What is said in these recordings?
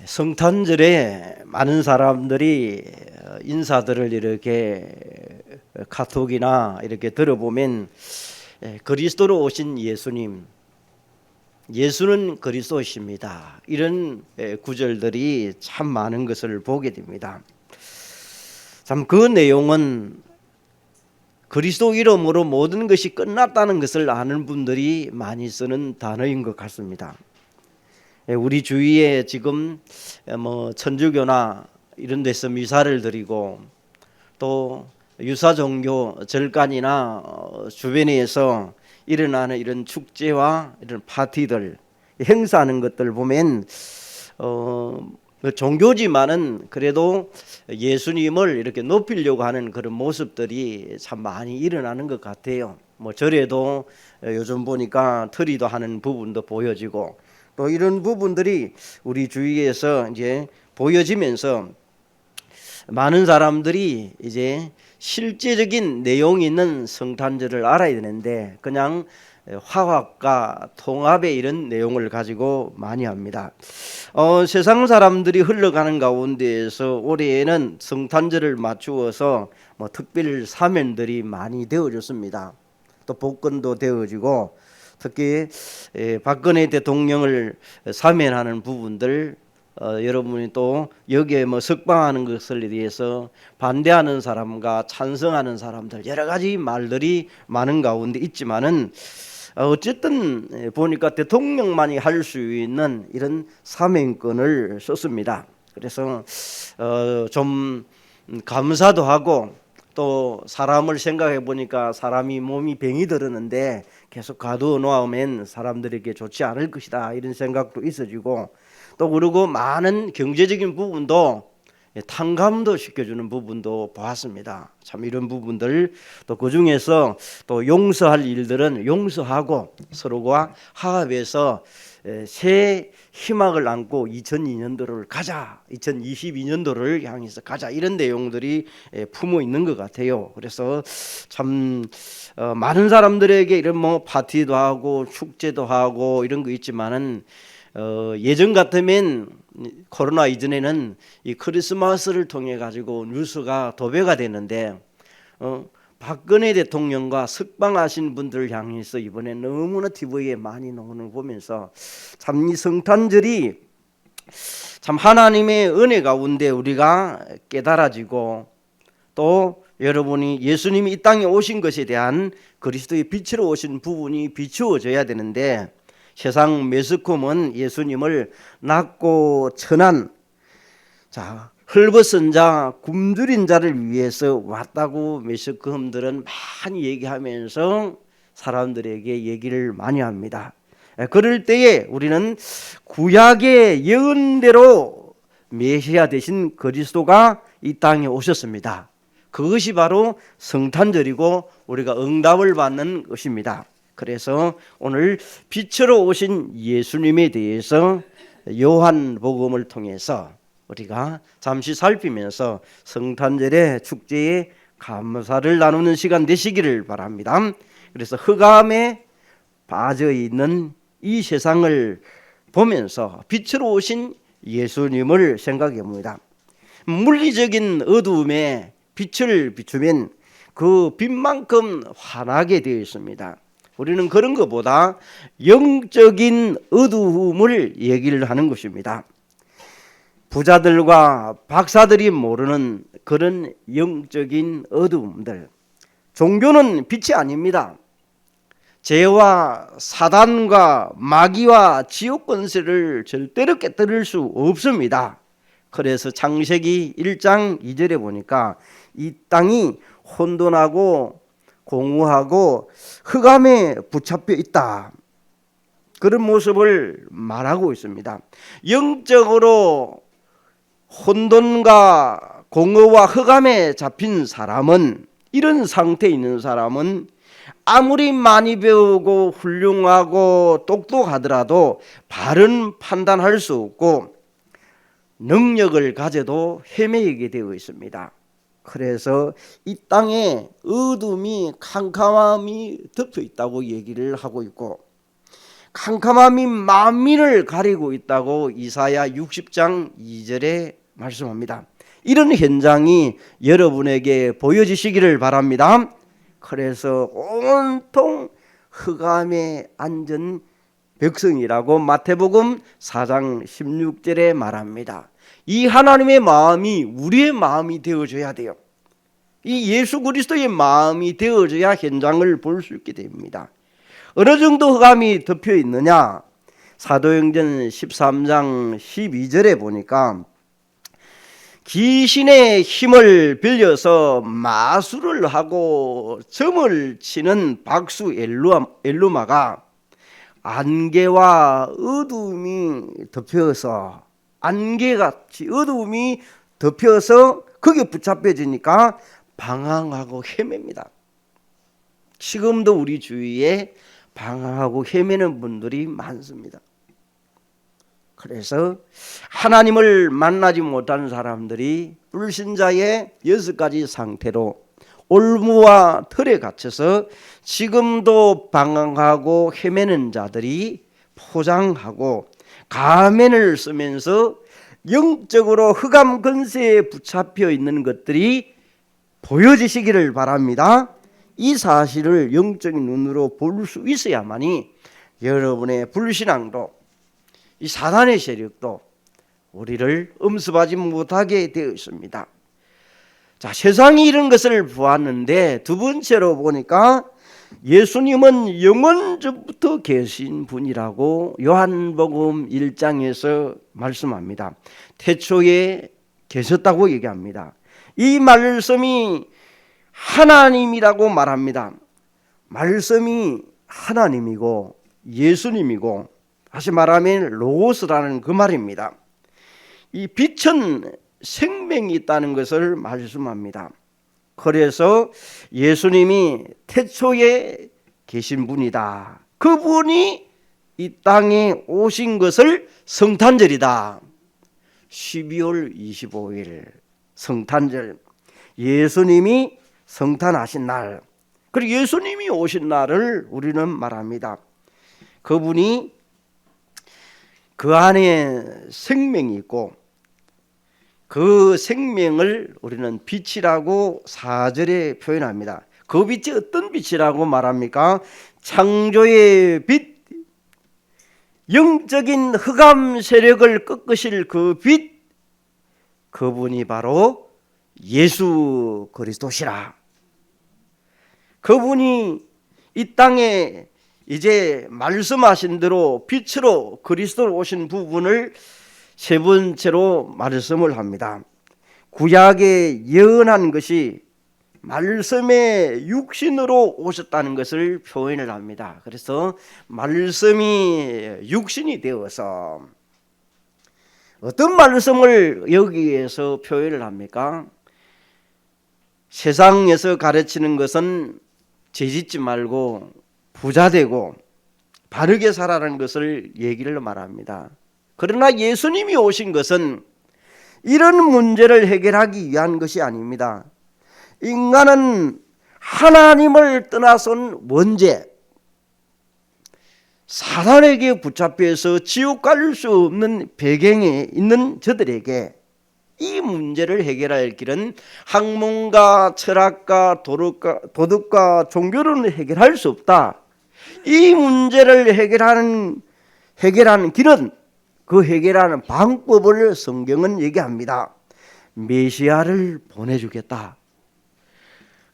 성탄절에 많은 사람들이 인사들을 이렇게 카톡이나 이렇게 들어보면 그리스도로 오신 예수님, 예수는 그리스도이십니다, 이런 구절들이 참 많은 것을 보게 됩니다. 참 그 내용은 그리스도 이름으로 모든 것이 끝났다는 것을 아는 분들이 많이 쓰는 단어인 것 같습니다. 우리 주위에 지금 천주교나 이런 데서 미사를 드리고 또 유사 종교 절간이나 주변에서 일어나는 이런 축제와 이런 파티들, 행사하는 것들 보면 종교지만은 그래도 예수님을 이렇게 높이려고 하는 그런 모습들이 참 많이 일어나는 것 같아요. 절에도 요즘 보니까 트리도 하는 부분도 보여지고 또 이런 부분들이 우리 주위에서 이제 보여지면서 많은 사람들이 이제 실제적인 내용이 있는 성탄절을 알아야 되는데 그냥 화합과 통합의 이런 내용을 가지고 많이 합니다. 세상 사람들이 흘러가는 가운데에서 올해에는 성탄절을 맞추어서 특별 사면들이 많이 되어졌습니다. 또 복권도 되어지고 특히 박근혜 대통령을 사면하는 부분들, 여러분이 또 여기에 석방하는 것을 위해서 반대하는 사람과 찬성하는 사람들 여러 가지 말들이 많은 가운데 있지만은 어쨌든 보니까 대통령만이 할 수 있는 이런 사면권을 썼습니다. 그래서 좀 감사도 하고 또 사람을 생각해 보니까 사람이 몸이 병이 들었는데 계속 가두어 놓으면 사람들에게 좋지 않을 것이다, 이런 생각도 있어지고 또 그리고 많은 경제적인 부분도 탕감도 시켜주는 부분도 보았습니다. 참 이런 부분들, 또 그중에서 또 용서할 일들은 용서하고 서로가 화합해서 새 희망을 안고 2002년도를 가자, 2022년도를 향해서 가자, 이런 내용들이 품어 있는 것 같아요. 그래서 참 많은 사람들에게 이런 파티도 하고 축제도 하고 이런 거 있지만은 예전 같으면 코로나 이전에는 이 크리스마스를 통해 가지고 뉴스가 도배가 됐는데 박근혜 대통령과 석방하신 분들을 향해서 이번에 너무나 TV에 많이 나오는 걸 보면서 참 이 성탄절이 참 하나님의 은혜 가운데 우리가 깨달아지고 또 여러분이 예수님이 이 땅에 오신 것에 대한 그리스도의 빛으로 오신 부분이 비추어져야 되는데 세상 매스컴은 예수님을 낮고 천한 헐벗은 자, 굶주린 자를 위해서 왔다고 매스컴들은 많이 얘기하면서 사람들에게 얘기를 많이 합니다. 그럴 때에 우리는 구약의 예언대로 메시아 되신 그리스도가 이 땅에 오셨습니다. 그것이 바로 성탄절이고 우리가 응답을 받는 것입니다. 그래서 오늘 빛으로 오신 예수님에 대해서 요한복음을 통해서 우리가 잠시 살피면서 성탄절의 축제에 감사를 나누는 시간 되시기를 바랍니다. 그래서 흑암에 빠져 있는 이 세상을 보면서 빛으로 오신 예수님을 생각해 봅니다. 물리적인 어두움에 빛을 비추면 그 빛만큼 환하게 되어 있습니다. 우리는 그런 것보다 영적인 어두움을 얘기를 하는 것입니다. 부자들과 박사들이 모르는 그런 영적인 어두움들. 종교는 빛이 아닙니다. 죄와 사단과 마귀와 지옥 권세를 절대로 깨뜨릴 수 없습니다. 그래서 창세기 1장 2절에 보니까 이 땅이 혼돈하고 공허하고 흑암에 붙잡혀 있다, 그런 모습을 말하고 있습니다. 영적으로 혼돈과 공허와 흑암에 잡힌 사람은, 이런 상태에 있는 사람은 아무리 많이 배우고 훌륭하고 똑똑하더라도 바른 판단할 수 없고 능력을 가져도 헤매이게 되어 있습니다. 그래서 이 땅에 어둠이 캄캄함이 덮여 있다고 얘기를 하고 있고, 캄캄함이 만민을 가리고 있다고 이사야 60장 2절에 말씀합니다. 이런 현장이 여러분에게 보여지시기를 바랍니다. 그래서 온통 흑암에 앉은 백성이라고 마태복음 4장 16절에 말합니다. 이 하나님의 마음이 우리의 마음이 되어져야 돼요. 이 예수 그리스도의 마음이 되어져야 현장을 볼 수 있게 됩니다. 어느 정도 흑암이 덮여 있느냐? 사도행전 13장 12절에 보니까 귀신의 힘을 빌려서 마술을 하고 점을 치는 박수 엘루마가 안개와 어두움이 덮여서 안개같이 어두움이 덮여서 거기에 붙잡혀지니까 방황하고 헤맵니다. 지금도 우리 주위에 방황하고 헤매는 분들이 많습니다. 그래서 하나님을 만나지 못하는 사람들이 불신자의 6가지 상태로 올무와 틀에 갇혀서 지금도 방황하고 헤매는 자들이 포장하고 가면을 쓰면서 영적으로 흑암 근세에 붙잡혀 있는 것들이 보여지시기를 바랍니다. 이 사실을 영적인 눈으로 볼 수 있어야만이 여러분의 불신앙도 이 사단의 세력도 우리를 엄습하지 못하게 되어 있습니다. 자, 세상이 이런 것을 보았는데 두 번째로 보니까 예수님은 영원전부터 계신 분이라고 요한복음 1장에서 말씀합니다. 태초에 계셨다고 얘기합니다. 이 말씀이 하나님이라고 말합니다. 말씀이 하나님이고 예수님이고 다시 말하면 로고스라는 그 말입니다. 이 빛은 생명이 있다는 것을 말씀합니다. 그래서 예수님이 태초에 계신 분이다. 그분이 이 땅에 오신 것을 성탄절이다. 12월 25일 성탄절, 예수님이 성탄하신 날, 그리고 예수님이 오신 날을 우리는 말합니다. 그분이 그 안에 생명이 있고 그 생명을 우리는 빛이라고 4절에 표현합니다. 그 빛이 어떤 빛이라고 말합니까? 창조의 빛, 영적인 흑암 세력을 꺾으실 그 빛, 그분이 바로 예수 그리스도시라. 그분이 이 땅에 이제 말씀하신 대로 빛으로 그리스도로 오신 부분을 세 번째로 말씀을 합니다. 구약에 예언한 것이 말씀의 육신으로 오셨다는 것을 표현을 합니다. 그래서 말씀이 육신이 되어서 어떤 말씀을 여기에서 표현을 합니까? 세상에서 가르치는 것은 죄짓지 말고 부자 되고 바르게 살아라는 것을 얘기를 말합니다. 그러나 예수님이 오신 것은 이런 문제를 해결하기 위한 것이 아닙니다. 인간은 하나님을 떠나선 원죄, 사단에게 붙잡혀서 지옥 갈 수 없는 배경에 있는 저들에게 이 문제를 해결할 길은 학문과 철학과 도덕과 종교로는 해결할 수 없다. 이 문제를 해결하는 길은 그 해결하는 방법을 성경은 얘기합니다. 메시아를 보내주겠다.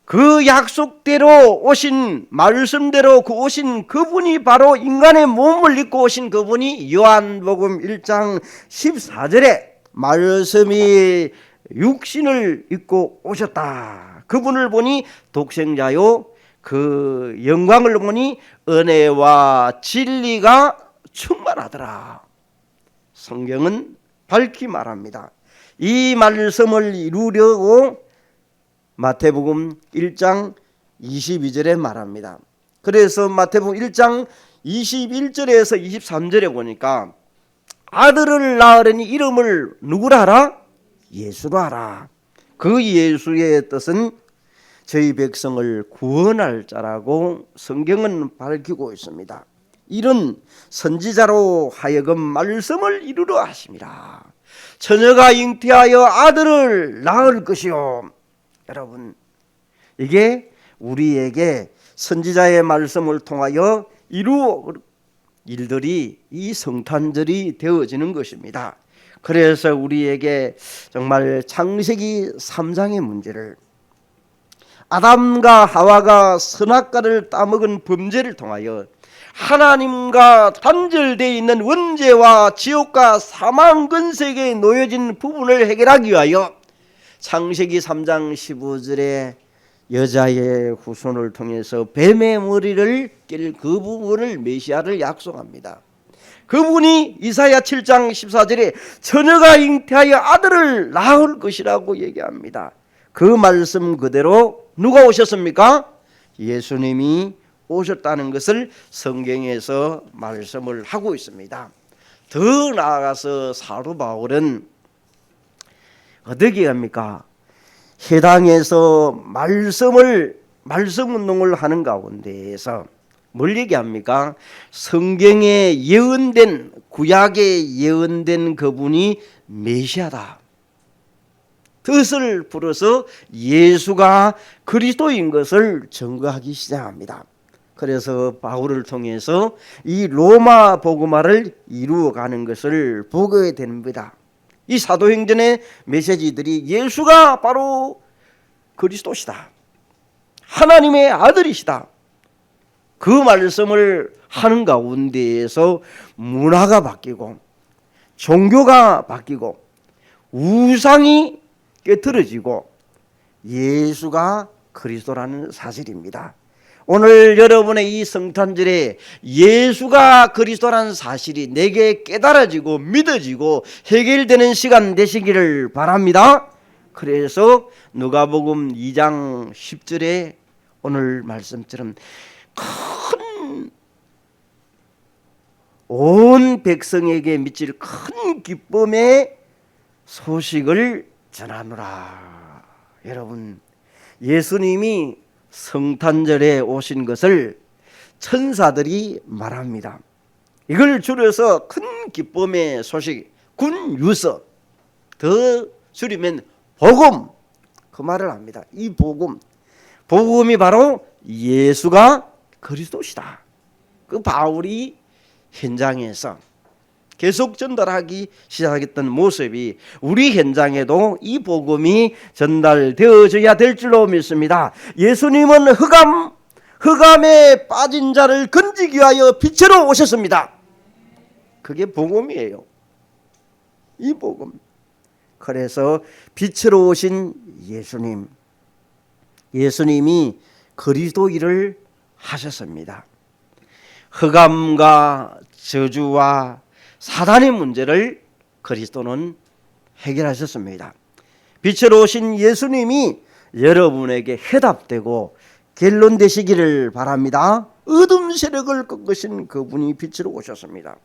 그 약속대로 오신 말씀대로 그 오신 그분이 바로 인간의 몸을 입고 오신 그분이 요한복음 1장 14절에 말씀이 육신을 입고 오셨다. 그분을 보니 독생자요 그 영광을 보니 은혜와 진리가 충만하더라. 성경은 밝히 말합니다. 이 말씀을 이루려고 마태복음 1장 22절에 말합니다. 그래서 마태복음 1장 21절에서 23절에 보니까 아들을 낳으려니 이름을 누구로 하라? 예수로 하라. 그 예수의 뜻은 저희 백성을 구원할 자라고 성경은 밝히고 있습니다. 이런 선지자로 하여금 말씀을 이루려 하심이라. 처녀가 잉태하여 아들을 낳을 것이요. 여러분, 이게 우리에게 선지자의 말씀을 통하여 이루어 일들이 이 성탄절이 되어지는 것입니다. 그래서 우리에게 정말 창세기 3장의 문제를, 아담과 하와가 선악과를 따먹은 범죄를 통하여 하나님과 단절되어 있는 원죄와 지옥과 사망 근세에 놓여진 부분을 해결하기 위하여 창세기 3장 15절에 여자의 후손을 통해서 뱀의 머리를 깰 그 부분을 메시아를 약속합니다. 그분이 이사야 7장 14절에 처녀가 잉태하여 아들을 낳을 것이라고 얘기합니다. 그 말씀 그대로 누가 오셨습니까? 예수님이 오셨다는 것을 성경에서 말씀을 하고 있습니다. 더 나아가서 사도 바울은 어떻게 합니까? 해당에서 말씀 운동을 하는 가운데에서 뭘 얘기합니까? 성경에 예언된, 구약에 예언된 그분이 메시아다. 뜻을 풀어서 예수가 그리스도인 것을 증거하기 시작합니다. 그래서 바울을 통해서 이 로마 복음화를 이루어가는 것을 보게 됩니다. 이 사도행전의 메시지들이 예수가 바로 그리스도시다, 하나님의 아들이시다, 그 말씀을 하는 가운데에서 문화가 바뀌고 종교가 바뀌고 우상이 깨트려지고 예수가 그리스도라는 사실입니다. 오늘 여러분의 이 성탄절에 예수가 그리스도라는 사실이 내게 깨달아지고 믿어지고 해결되는 시간 되시기를 바랍니다. 그래서 누가복음 2장 10절에 오늘 말씀처럼 큰 온 백성에게 미칠 큰 기쁨의 소식을 전하노라. 여러분, 예수님이 성탄절에 오신 것을 천사들이 말합니다. 이걸 줄여서 큰 기쁨의 소식, 굿뉴스, 더 줄이면 복음, 그 말을 합니다. 이 복음이 바로 예수가 그리스도시다. 그 바울이 현장에서 계속 전달하기 시작했던 모습이 우리 현장에도 이 복음이 전달되어져야 될 줄로 믿습니다. 예수님은 흑암에 빠진 자를 건지기 위하여 빛으로 오셨습니다. 그게 복음이에요. 이 복음. 그래서 빛으로 오신 예수님이 그리스도 일을 하셨습니다. 흑암과 저주와 사단의 문제를 그리스도는 해결하셨습니다. 빛으로 오신 예수님이 여러분에게 해답되고 결론 되시기를 바랍니다. 어둠 세력을 꺾으신 그분이 빛으로 오셨습니다.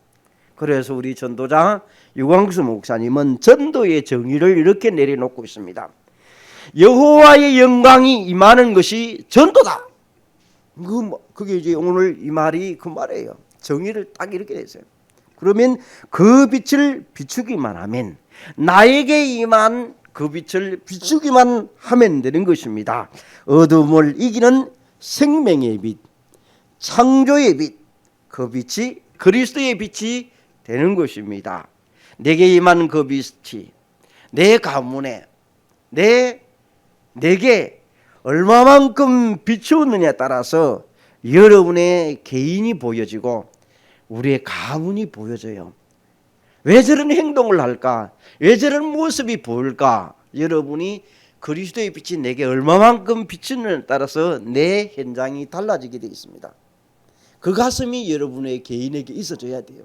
그래서 우리 전도자 유광수 목사님은 전도의 정의를 이렇게 내려놓고 있습니다. 여호와의 영광이 임하는 것이 전도다. 그게 이제 오늘 이 말이 그 말이에요. 정의를 딱 이렇게 했어요. 그러면 그 빛을 비추기만 하면, 나에게 임한 그 빛을 비추기만 하면 되는 것입니다. 어둠을 이기는 생명의 빛, 창조의 빛, 그 빛이 그리스도의 빛이 되는 것입니다. 내게 임한 그 빛이 내 가문에, 내게 얼마만큼 비추었느냐에 따라서 여러분의 개인이 보여지고 우리의 가문이 보여져요. 왜 저런 행동을 할까? 왜 저런 모습이 보일까? 여러분이 그리스도의 빛이 내게 얼마만큼 비추느냐에 따라서 내 현장이 달라지게 되어 있습니다. 그 가슴이 여러분의 개인에게 있어줘야 돼요.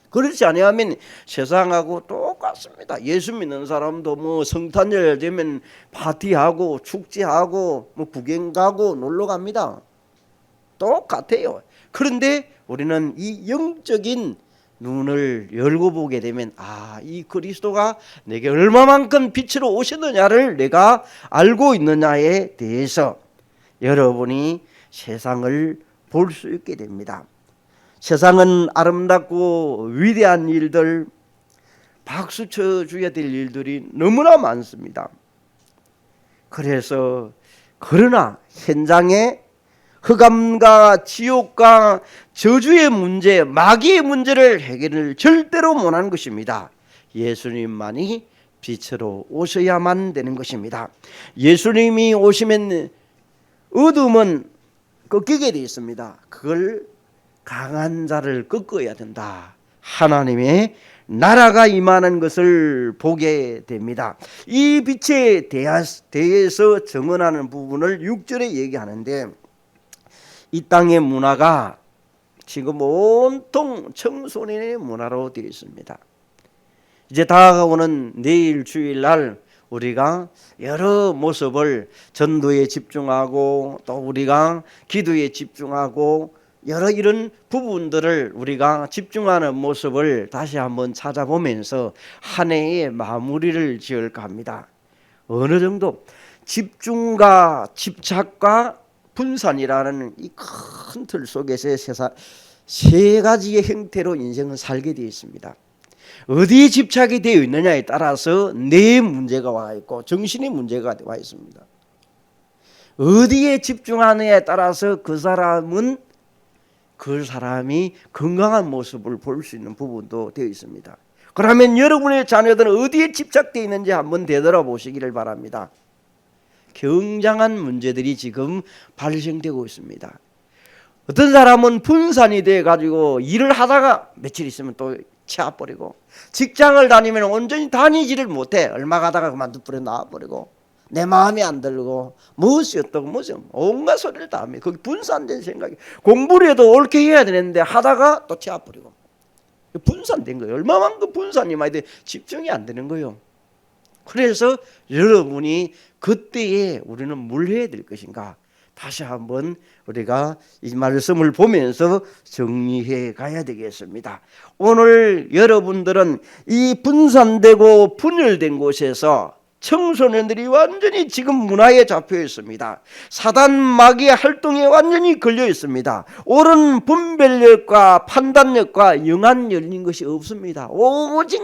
그렇지 않으면 세상하고 똑같습니다. 예수 믿는 사람도 뭐 성탄절 되면 파티하고 축제하고 뭐 구경 가고 놀러 갑니다. 똑같아요. 그런데 우리는 이 영적인 눈을 열고 보게 되면, 이 그리스도가 내게 얼마만큼 빛으로 오셨느냐를 내가 알고 있느냐에 대해서 여러분이 세상을 볼 수 있게 됩니다. 세상은 아름답고 위대한 일들, 박수 쳐줘야 될 일들이 너무나 많습니다. 그러나 현장에 흑암과 지옥과 저주의 문제, 마귀의 문제를 해결을 절대로 못하는 것입니다. 예수님만이 빛으로 오셔야만 되는 것입니다. 예수님이 오시면 어둠은 꺾이게 되어 있습니다. 그걸 강한 자를 꺾어야 된다. 하나님의 나라가 임하는 것을 보게 됩니다. 이 빛에 대해서 증언하는 부분을 6절에 얘기하는데, 이 땅의 문화가 지금 온통 청소년의 문화로 되어 있습니다. 이제 다가오는 내일 주일날 우리가 여러 모습을 전도에 집중하고 또 우리가 기도에 집중하고 여러 이런 부분들을 우리가 집중하는 모습을 다시 한번 찾아보면서 한 해의 마무리를 지을까 합니다. 어느 정도 집중과 집착과 분산이라는 이 큰 틀 속에서 세 가지의 형태로 인생은 살게 되어 있습니다. 어디에 집착이 되어 있느냐에 따라서 내 문제가 와 있고 정신의 문제가 와 있습니다. 어디에 집중하느냐에 따라서 그 사람이 건강한 모습을 볼 수 있는 부분도 되어 있습니다. 그러면 여러분의 자녀들은 어디에 집착되어 있는지 한번 되돌아보시기를 바랍니다. 굉장한 문제들이 지금 발생되고 있습니다. 어떤 사람은 분산이 돼 가지고 일을 하다가 며칠 있으면 또 치아버리고, 직장을 다니면 온전히 다니지를 못해. 얼마 가다가 그만두버려 나와버리고, 내 마음에 안 들고 무엇이 어떻고 무엇이 온갖 소리를 다 합니다. 거기 분산된 생각이, 공부를 해도 옳게 해야 되는데 하다가 또 치아버리고, 분산된 거예요. 얼마만큼 분산이 많이 돼 집중이 안 되는 거예요. 그래서 여러분이 그때에 우리는 뭘 해야 될 것인가, 다시 한번 우리가 이 말씀을 보면서 정리해 가야 되겠습니다. 오늘 여러분들은 이 분산되고 분열된 곳에서 청소년들이 완전히 지금 문화에 잡혀 있습니다. 사단 마귀의 활동에 완전히 걸려 있습니다. 옳은 분별력과 판단력과 영안 열린 것이 없습니다. 오직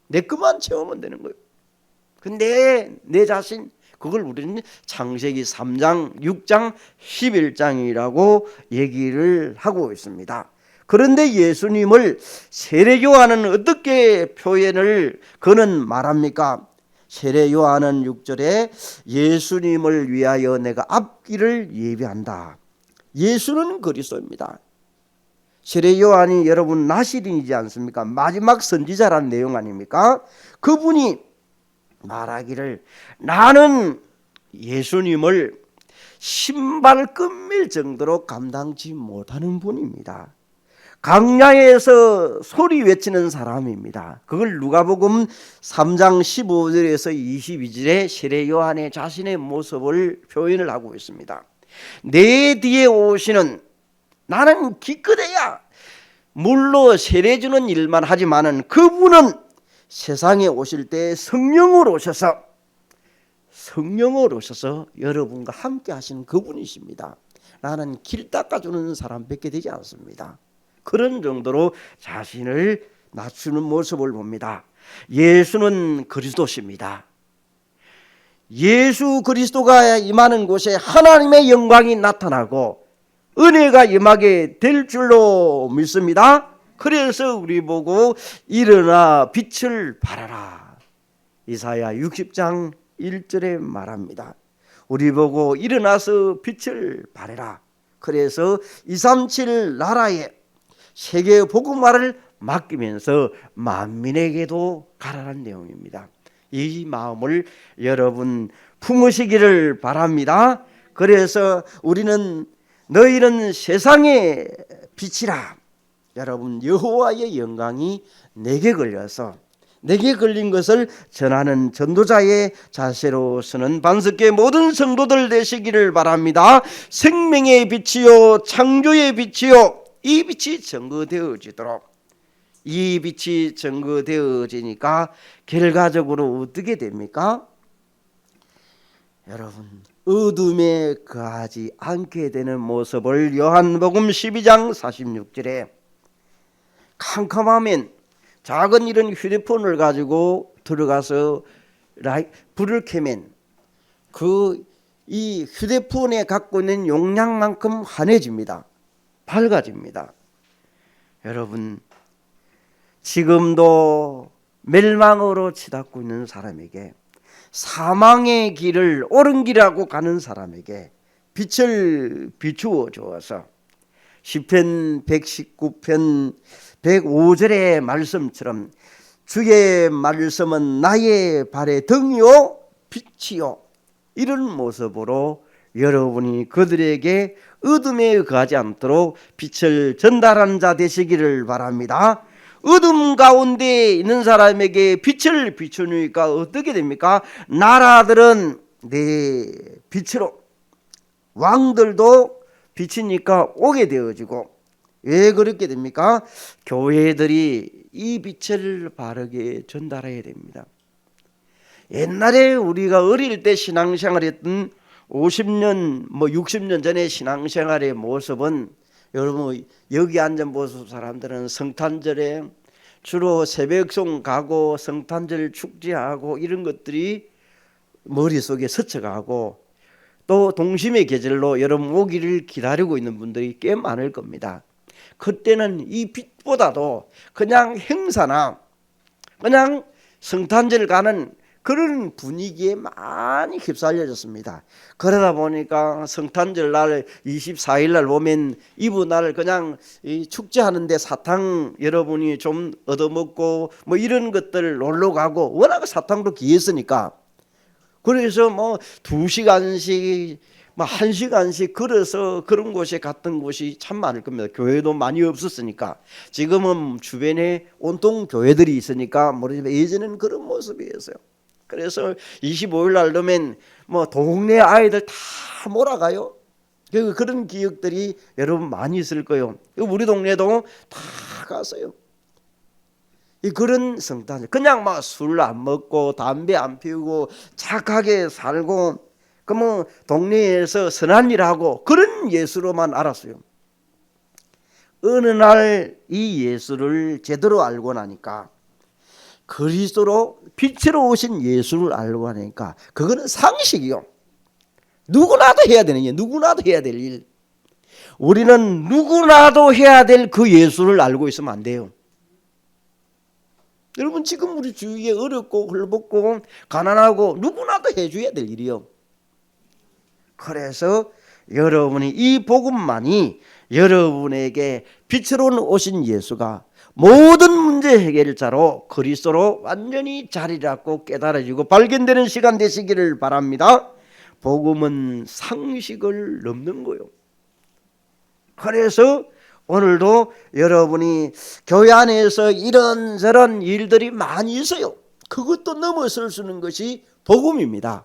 내 것만 채우면 되는 거예요. 근데 내 자신, 그걸 우리는 창세기 3장, 6장, 11장이라고 얘기를 하고 있습니다. 그런데 예수님을 세례 요한은 어떻게 표현을 그는 말합니까? 세례 요한은 6절에 예수님을 위하여 내가 앞길을 예비한다. 예수는 그리스도입니다. 세례 요한이 여러분 나시린이지 않습니까? 마지막 선지자라는 내용 아닙니까? 그분이 말하기를 나는 예수님을 신발 끈밀 정도로 감당치 못하는 분입니다. 강야에서 소리 외치는 사람입니다. 그걸 누가복음 3장 15절에서 22절에 세례 요한의 자신의 모습을 표현을 하고 있습니다. 내 뒤에 오시는 나는 기껏해야 물로 세례 주는 일만 하지만은 그분은 세상에 오실 때 성령으로 오셔서 여러분과 함께 하시는 그분이십니다. 나는 길 닦아주는 사람밖에 되지 않습니다. 그런 정도로 자신을 낮추는 모습을 봅니다. 예수는 그리스도십니다. 예수 그리스도가 임하는 곳에 하나님의 영광이 나타나고 은혜가 임하게 될 줄로 믿습니다. 그래서 우리 보고 일어나 빛을 발하라. 이사야 60장 1절에 말합니다. 우리 보고 일어나서 빛을 발해라. 그래서 237 나라에 세계 복음화를 맡기면서 만민에게도 가라는 내용입니다. 이 마음을 여러분 품으시기를 바랍니다. 그래서 우리는 너희는 세상의 빛이라. 여러분 여호와의 영광이 내게 걸린 것을 전하는 전도자의 자세로서는 반석계 모든 성도들 되시기를 바랍니다. 생명의 빛이요 창조의 빛이요, 이 빛이 증거되어지도록, 이 빛이 증거되어지니까 결과적으로 어떻게 됩니까? 여러분 어둠에 거하지 않게 되는 모습을 요한복음 12장 46절에 캄캄하면 작은 이런 휴대폰을 가지고 들어가서 불을 켜면 이 휴대폰에 갖고 있는 용량만큼 환해집니다. 밝아집니다. 여러분, 지금도 멸망으로 치닫고 있는 사람에게, 사망의 길을 옳은 길하고 가는 사람에게 빛을 비추어 주어서 시편 119편 105절의 말씀처럼 주의 말씀은 나의 발의 등이요 빛이요, 이런 모습으로 여러분이 그들에게 어둠에 거하지 않도록 빛을 전달하는 자 되시기를 바랍니다. 어둠 가운데 있는 사람에게 빛을 비추니까 어떻게 됩니까? 나라들은 내 빛으로, 왕들도 빛이니까 오게 되어지고, 왜 그렇게 됩니까? 교회들이 이 빛을 바르게 전달해야 됩니다. 옛날에 우리가 어릴 때 신앙생활했던 50년 60년 전의 신앙생활의 모습은, 여러분 여기 앉은 모습 사람들은 성탄절에 주로 새벽송 가고 성탄절 축제하고 이런 것들이 머릿속에 스쳐가고, 또 동심의 계절로 여러분 오기를 기다리고 있는 분들이 꽤 많을 겁니다. 그때는 이 빛보다도 그냥 행사나 그냥 성탄절 가는 그런 분위기에 많이 휩쓸려졌습니다. 그러다 보니까 성탄절 날 24일 날 보면 이브 날 그냥 축제하는데 사탕 여러분이 좀 얻어먹고 이런 것들 놀러 가고, 워낙 사탕도 귀했으니까, 그래서 2시간씩 1시간씩 걸어서 그런 곳에 갔던 곳이 참 많을 겁니다. 교회도 많이 없었으니까. 지금은 주변에 온통 교회들이 있으니까 모르지만 예전에는 그런 모습이었어요. 그래서 25일 날 되면 동네 아이들 다 몰아가요. 그런 기억들이 여러분 많이 있을 거예요. 우리 동네도 다 갔어요. 그런 성탄절, 그냥 술 안 먹고 담배 안 피우고 착하게 살고 동네에서 선한 일 하고 그런 예수로만 알았어요. 어느 날 이 예수를 제대로 알고 나니까, 그리스도로 빛으로 오신 예수를 알고 하니까 그거는 상식이요. 누구나도 해야 되는 일, 누구나도 해야 될 일. 우리는 누구나도 해야 될 그 예수를 알고 있으면 안 돼요. 여러분, 지금 우리 주위에 어렵고 헐벗고 가난하고 누구나도 해줘야 될 일이요. 그래서 여러분이 이 복음만이 여러분에게 빛으로 오신 예수가 모든 문제 해결자로 그리스도로 완전히 자리 잡고 깨달아지고 발견되는 시간 되시기를 바랍니다. 복음은 상식을 넘는 거예요. 그래서 오늘도 여러분이 교회 안에서 이런저런 일들이 많이 있어요. 그것도 넘어설 수 있는 것이 복음입니다.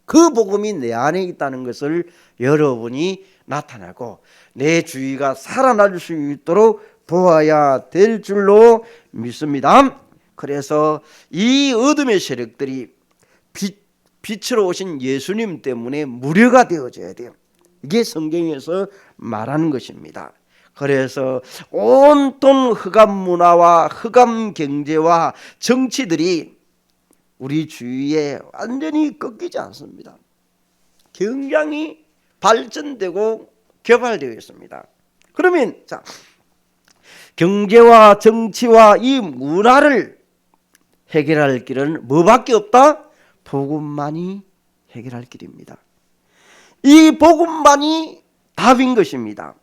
그 복음이 내 안에 있다는 것을 여러분이 나타나고 내 주위가 살아날 수 있도록 보아야 될 줄로 믿습니다. 그래서 이 어둠의 세력들이 빛으로 오신 예수님 때문에 무료가 되어져야 돼요. 이게 성경에서 말하는 것입니다. 그래서 온통 흑암 문화와 흑암 경제와 정치들이 우리 주위에 완전히 꺾이지 않습니다. 굉장히 발전되고 개발되어 있습니다. 그러면 경제와 정치와 이 문화를 해결할 길은 뭐밖에 없다? 복음만이 해결할 길입니다. 이 복음만이 답인 것입니다.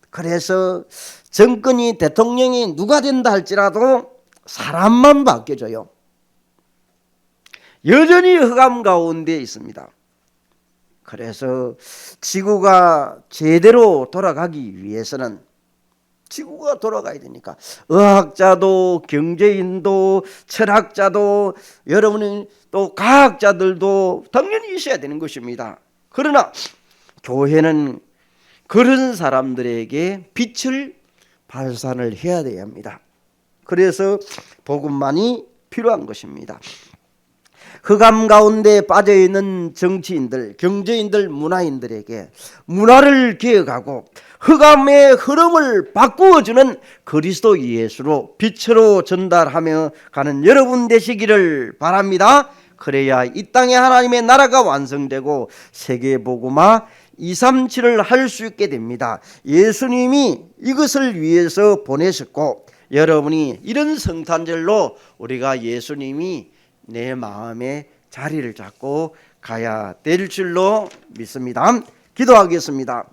그래서 정권이 대통령이 누가 된다 할지라도 사람만 바뀌어져요. 여전히 흑암 가운데 있습니다. 그래서 지구가 제대로 돌아가기 위해서는, 지구가 돌아가야 되니까 의학자도 경제인도 철학자도 여러분은 또 과학자들도 당연히 있어야 되는 것입니다. 그러나 교회는 그런 사람들에게 빛을 발산을 해야 돼야 합니다. 그래서 복음만이 필요한 것입니다. 흑암 가운데 빠져있는 정치인들, 경제인들, 문화인들에게 문화를 개혁하고 흑암의 흐름을 바꾸어주는 그리스도 예수로 빛으로 전달하며 가는 여러분 되시기를 바랍니다. 그래야 이 땅에 하나님의 나라가 완성되고 세계복음화 237을 할 수 있게 됩니다. 예수님이 이것을 위해서 보내셨고 여러분이 이런 성탄절로 우리가 예수님이 내 마음에 자리를 잡고 가야 될 줄로 믿습니다. 기도하겠습니다.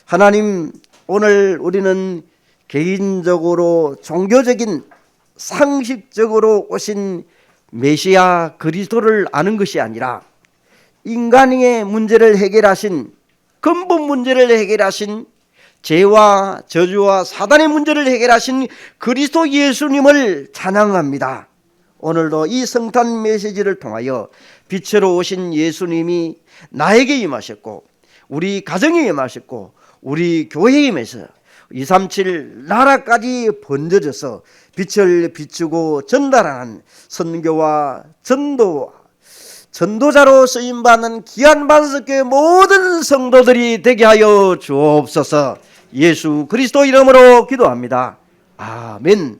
하나님, 오늘 우리는 개인적으로 종교적인 상식적으로 오신 메시아 그리스도를 아는 것이 아니라 인간의 문제를 해결하신, 근본 문제를 해결하신, 죄와 저주와 사단의 문제를 해결하신 그리스도 예수님을 찬양합니다. 오늘도 이 성탄 메시지를 통하여 빛으로 오신 예수님이 나에게 임하셨고 우리 가정에 임하셨고 우리 교회에 임해서 237 나라까지 번져져서 빛을 비추고 전달하는 선교와 전도자로 쓰임받는 귀한 반석교회 모든 성도들이 되게 하여 주옵소서. 예수 그리스도 이름으로 기도합니다. 아멘.